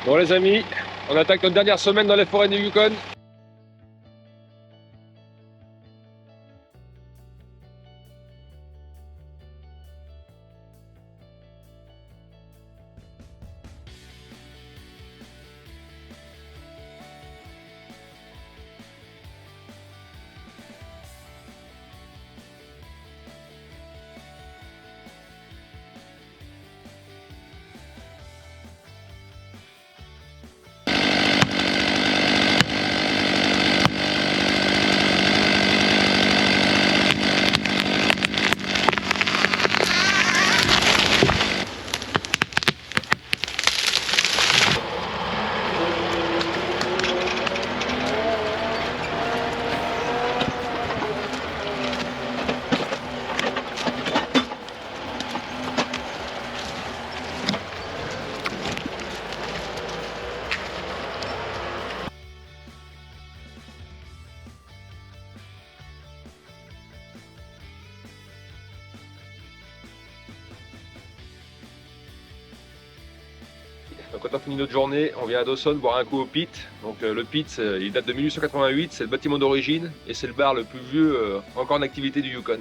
Bon les amis, on attaque notre dernière semaine dans les forêts du Yukon. Donc quand on finit notre journée, on vient à Dawson boire un coup au pit. Donc le pit, il date de 1888, c'est le bâtiment d'origine et c'est le bar le plus vieux encore en activité du Yukon.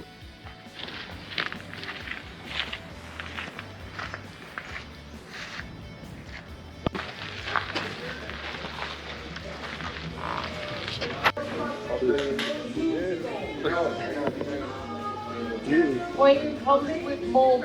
Or you can come with more.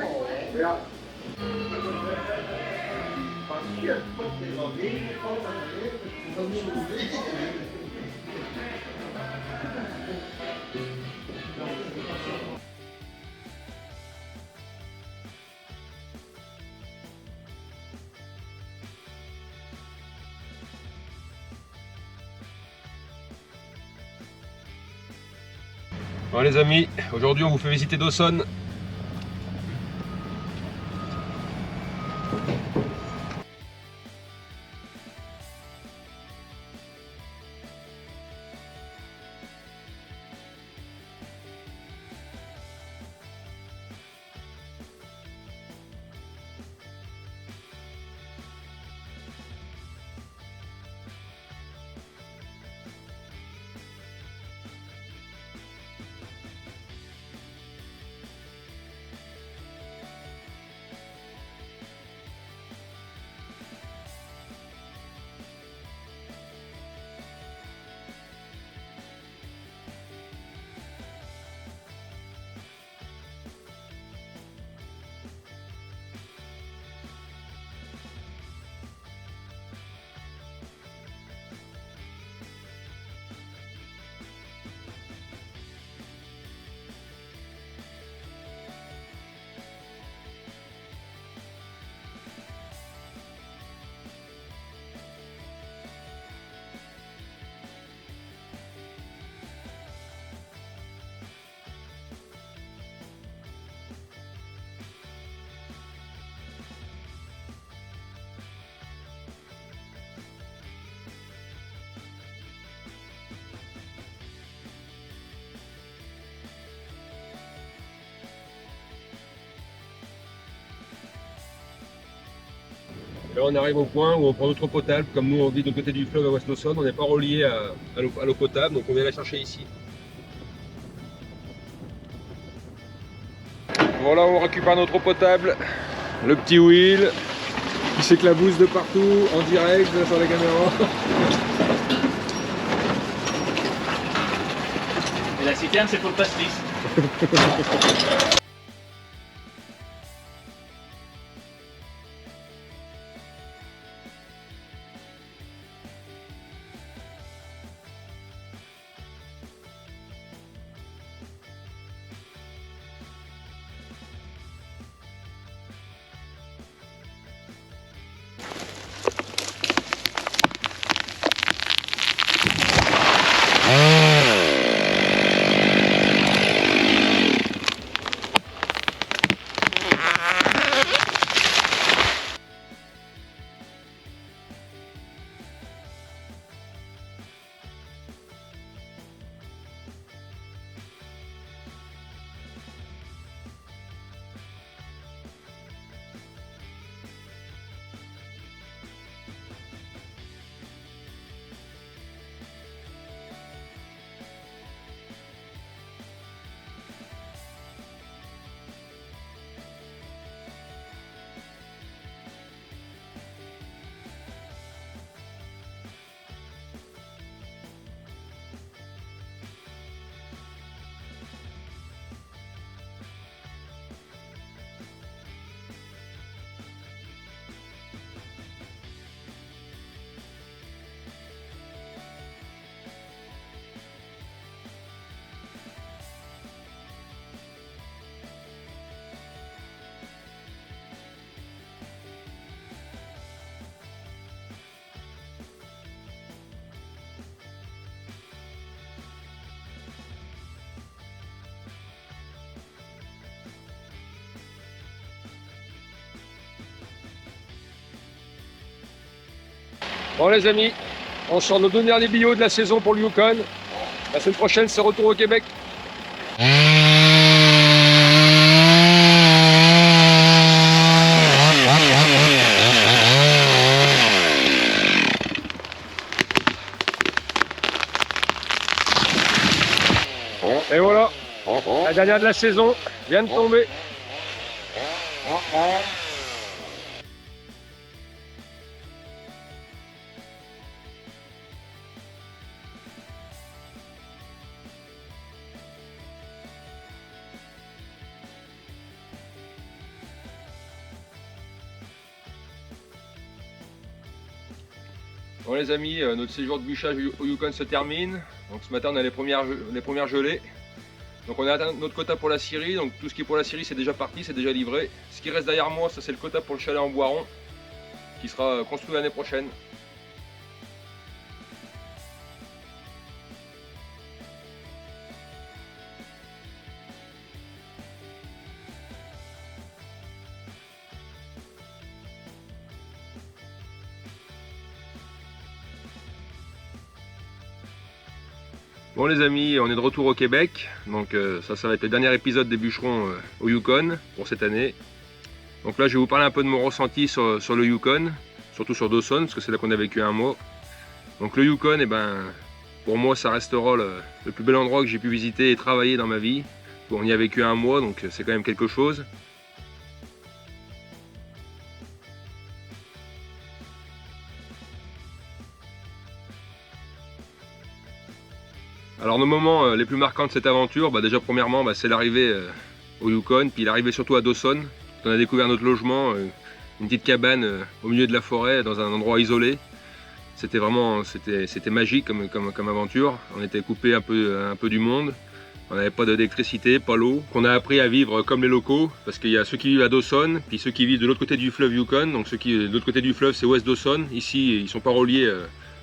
Bon les amis, aujourd'hui on vous fait visiter Dawson. Là on arrive au point où on prend notre eau potable. Comme nous on vit de côté du fleuve à West Dawson, on n'est pas relié à l'eau potable, donc on vient la chercher ici. Voilà, on récupère notre eau potable, le petit Will qui s'éclabousse de partout en direct sur la caméra. Et la citerne, c'est pour le pastis. Bon les amis, on sort nos deux derniers billots de la saison pour le Yukon. La semaine prochaine, c'est retour au Québec. Et voilà, la dernière de la saison vient de tomber. Bon les amis, notre séjour de bûchage au Yukon se termine. Donc ce matin on a les premières gelées. Donc on a atteint notre quota pour la scierie, donc tout ce qui est pour la scierie c'est déjà parti, c'est déjà livré. Ce qui reste derrière moi, ça c'est le quota pour le chalet en bois rond, qui sera construit l'année prochaine. Bon les amis, on est de retour au Québec, donc ça va être le dernier épisode des bûcherons au Yukon pour cette année. Donc là je vais vous parler un peu de mon ressenti sur le Yukon, surtout sur Dawson, parce que c'est là qu'on a vécu un mois. Donc le Yukon, eh ben, pour moi ça restera le plus bel endroit que j'ai pu visiter et travailler dans ma vie. On y a vécu un mois, donc c'est quand même quelque chose. Alors nos moments les plus marquants de cette aventure, déjà premièrement c'est l'arrivée au Yukon, puis l'arrivée surtout à Dawson. On a découvert notre logement, une petite cabane au milieu de la forêt, dans un endroit isolé. C'était vraiment c'était magique comme aventure. On était coupé un peu du monde, on n'avait pas d'électricité, pas l'eau. On a appris à vivre comme les locaux, parce qu'il y a ceux qui vivent à Dawson, puis ceux qui vivent de l'autre côté du fleuve Yukon. Donc ceux qui de l'autre côté du fleuve c'est West Dawson. Ici ils ne sont pas reliés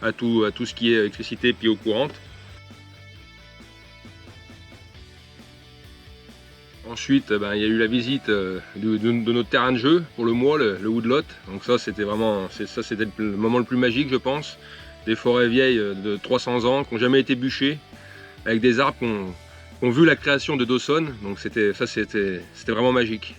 à tout ce qui est électricité puis eau courante. Ensuite, il y a eu la visite de notre terrain de jeu pour le mois, le Woodlot. Donc ça, c'était vraiment, c'était le moment le plus magique, je pense. Des forêts vieilles de 300 ans, qui n'ont jamais été bûchées, avec des arbres qui ont vu la création de Dawson. Donc c'était vraiment magique.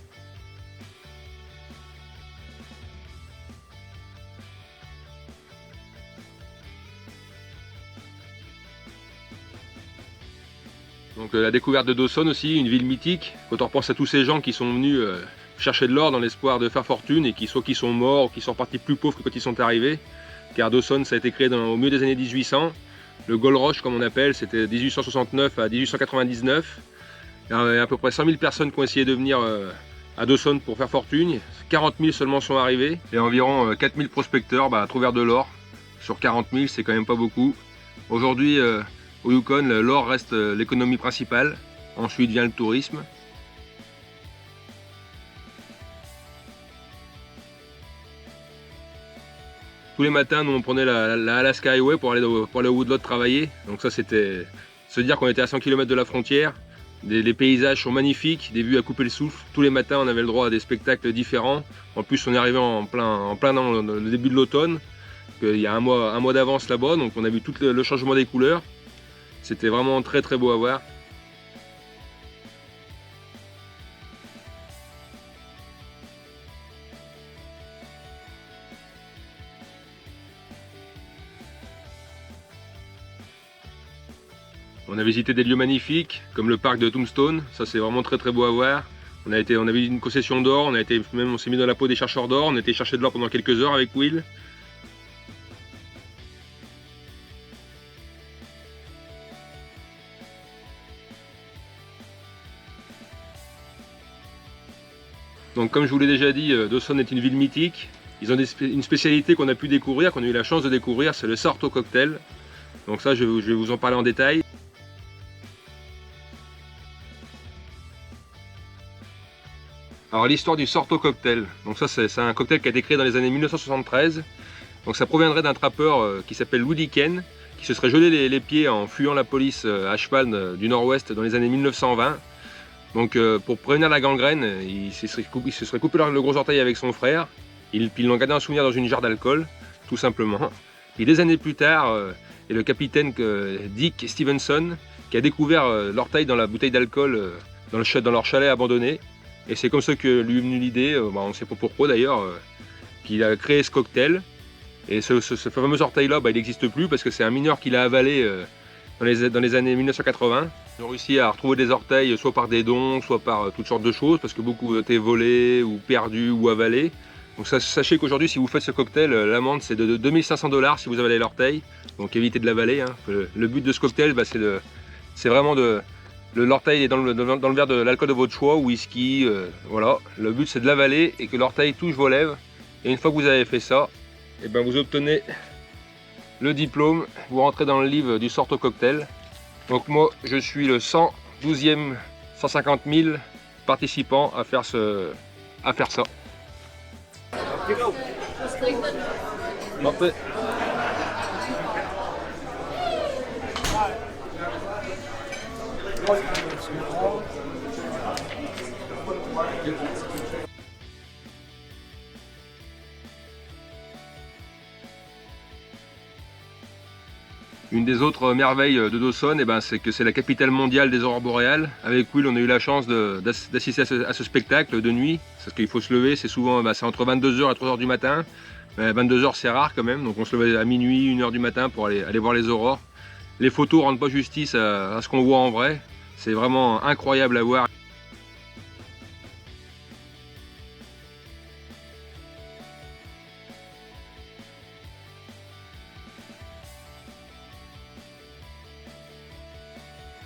Donc la découverte de Dawson aussi, une ville mythique. Quand on repense à tous ces gens qui sont venus chercher de l'or dans l'espoir de faire fortune et soit qui sont morts ou qui sont repartis plus pauvres que quand ils sont arrivés. Car Dawson ça a été créé au milieu des années 1800. Le Gold Rush comme on appelle, c'était 1869 à 1899. Il y a à peu près 100 000 personnes qui ont essayé de venir à Dawson pour faire fortune. 40 000 seulement sont arrivés. Et environ 4 000 prospecteurs trouvèrent de l'or. Sur 40 000, c'est quand même pas beaucoup. Aujourd'hui, au Yukon, l'or reste l'économie principale, ensuite vient le tourisme. Tous les matins, nous on prenait la Alaska Highway pour aller au Woodlot travailler. Donc ça c'était se dire qu'on était à 100 km de la frontière. Les paysages sont magnifiques, des vues à couper le souffle. Tous les matins on avait le droit à des spectacles différents. En plus on est arrivé en plein dans le début de l'automne. Il y a un mois d'avance là-bas, donc on a vu tout le changement des couleurs. C'était vraiment très très beau à voir. On a visité des lieux magnifiques comme le parc de Tombstone, ça c'est vraiment très très beau à voir. On a vu une concession d'or, on s'est mis dans la peau des chercheurs d'or, on a été chercher de l'or pendant quelques heures avec Will. Donc comme je vous l'ai déjà dit, Dawson est une ville mythique. Ils ont une spécialité qu'on a pu découvrir, qu'on a eu la chance de découvrir, c'est le Sarto Cocktail. Donc ça je vais vous en parler en détail. Alors l'histoire du Sarto Cocktail, donc ça c'est un cocktail qui a été créé dans les années 1973. Donc ça proviendrait d'un trappeur qui s'appelle Woody Ken, qui se serait gelé les pieds en fuyant la police à cheval du nord-ouest dans les années 1920. Donc pour prévenir la gangrène, il se serait coupé le gros orteil avec son frère. Ils l'ont gardé un souvenir dans une jarre d'alcool, tout simplement. Et des années plus tard, il y a le capitaine Dick Stevenson qui a découvert l'orteil dans la bouteille d'alcool dans leur chalet abandonné. Et c'est comme ça que lui est venue l'idée, on ne sait pas pourquoi d'ailleurs, qu'il a créé ce cocktail. Et ce fameux orteil-là, il n'existe plus parce que c'est un mineur qui l'a avalé dans les années 1980. Ils ont réussi à retrouver des orteils soit par des dons, soit par toutes sortes de choses, parce que beaucoup ont été volés ou perdus ou avalés. Donc sachez qu'aujourd'hui, si vous faites ce cocktail, l'amende c'est de 2500 $ si vous avalez l'orteil. Donc évitez de l'avaler. Hein. Le but de ce cocktail, c'est vraiment l'orteil est dans le verre de l'alcool de votre choix, whisky, voilà. Le but c'est de l'avaler et que l'orteil touche vos lèvres. Et une fois que vous avez fait ça, et vous obtenez le diplôme, vous rentrez dans le livre du Sorto Cocktail. Donc moi, je suis le 112e 150 000 participants à faire ça. Parfait. Une des autres merveilles de Dawson, c'est que c'est la capitale mondiale des aurores boréales. Avec Will, on a eu la chance d'assister à ce spectacle de nuit. Parce qu'il faut se lever, c'est souvent c'est entre 22h et 3h du matin. 22h c'est rare quand même, donc on se levait à minuit, 1h du matin pour aller voir les aurores. Les photos rendent pas justice à ce qu'on voit en vrai. C'est vraiment incroyable à voir.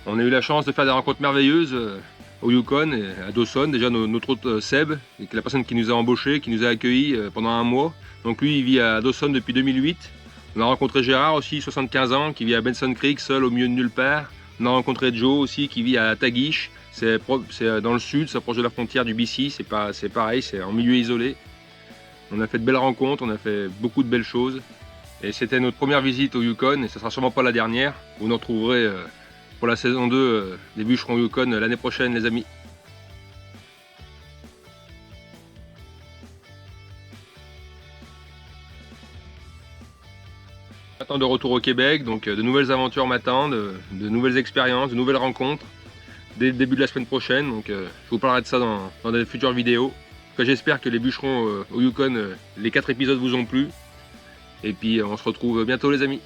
On a eu la chance de faire des rencontres merveilleuses au Yukon et à Dawson. Déjà notre hôte Seb, qui est la personne qui nous a embauchés, qui nous a accueillis pendant un mois. Donc lui il vit à Dawson depuis 2008. On a rencontré Gérard aussi, 75 ans, qui vit à Benson Creek, seul au milieu de nulle part. On a rencontré Joe aussi, qui vit à Tagish. C'est dans le sud, c'est proche de la frontière du BC, c'est pareil, c'est en milieu isolé. On a fait de belles rencontres, on a fait beaucoup de belles choses. Et c'était notre première visite au Yukon, et ce sera sûrement pas la dernière. Vous nous retrouverez pour la saison 2 des bûcherons Yukon l'année prochaine, les amis. Maintenant de retour au Québec, donc de nouvelles aventures m'attendent, de nouvelles expériences, de nouvelles rencontres dès le début de la semaine prochaine. Donc je vous parlerai de ça dans des futures vidéos. J'espère que les bûcherons au Yukon, les 4 épisodes vous ont plu. Et puis on se retrouve bientôt les amis.